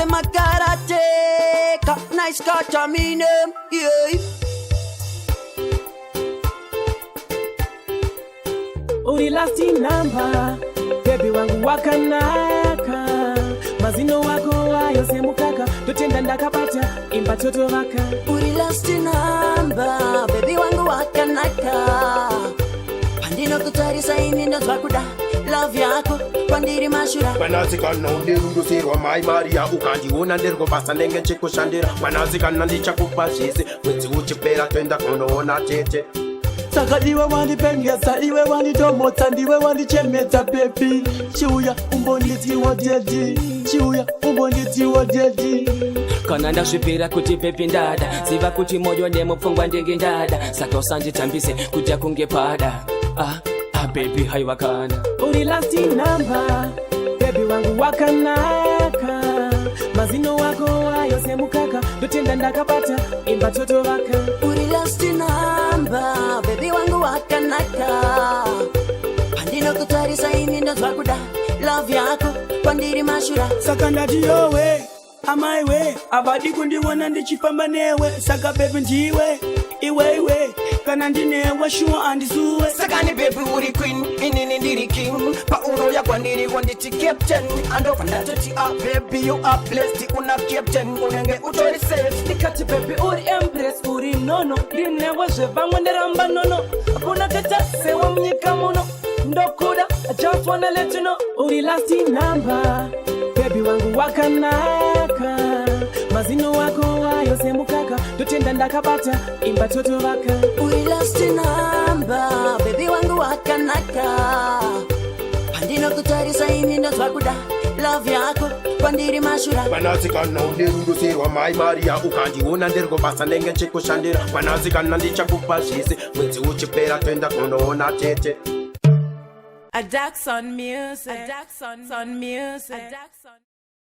my karateka, nice kacha me name, yeah. Uri lasti namba, baby wangu wakanaka. Mazino wako wayo semukaka, tutenda ndakapata, imba toto waka. Uri lasti namba, baby wangu wakanaka. Pandino kutarisa ini ndo twakuda, love yako, pandiri mashura. Wanazikana undirudusirwa mai Maria, ukandiona ndirgo basa nenge chikushandira. Wanazikana ndichakupashise, mwezi uchipera twenda kunoona tete. Saka iwe wandipengesa, iwe wanditomotsa, ndiwe wandichemeta baby. Chiuya umbonditiwa dedi, chiuya umbonditiwa dedi. Kana ndasvipira kuti pepi ndada, ziva kuti moyo nemupfungwa ndenge ndada. Saka usanditambise kudya kunge pada, baby haiwakana. Uri lasti namba, baby wangu wakanaka. Mazino wako wayo semukaka, tutenda ndakapata, imba toto waka. Uri lasti namba, baby wangu wakanaka. Pandino kutarisa ini ndo twakuda, love yako, pandiri mashura. Saka ndati yowe, amaiwe, abadi kundiwana ndichifamba newe. Saka baby ndiwe, iwe, kana ndinewe shuwa andisuwe. Saka ni baby uri queen, inini ndiri king. Pa uno ya kwa ndiri wanditi captain. Ando fanatati baby you are blessed. Una captain, unenge utori safe. Nikati baby uri empress, uri nono. Dinewe zhevangu nderamba nono. Apuna kata sewa mnyika mono. Ndokuda, I just wanna let you know. Uri lasti namba, baby wangu wakanaka. Mazino wako wayo semukaka, tutenda ndakapata, imba toto waka. Uri lasti namba, baby wangu wakanaka. Pandino kutarisa ini ndo twakuda, love yako, pandiri mashura. Wanazikana undirudusirwa mai Maria, ukandiona ndirgo basa nenge chikushandira. Wanazikana ndichakupashise, mwezi uchipera twenda kunoona tete. A Daxon music.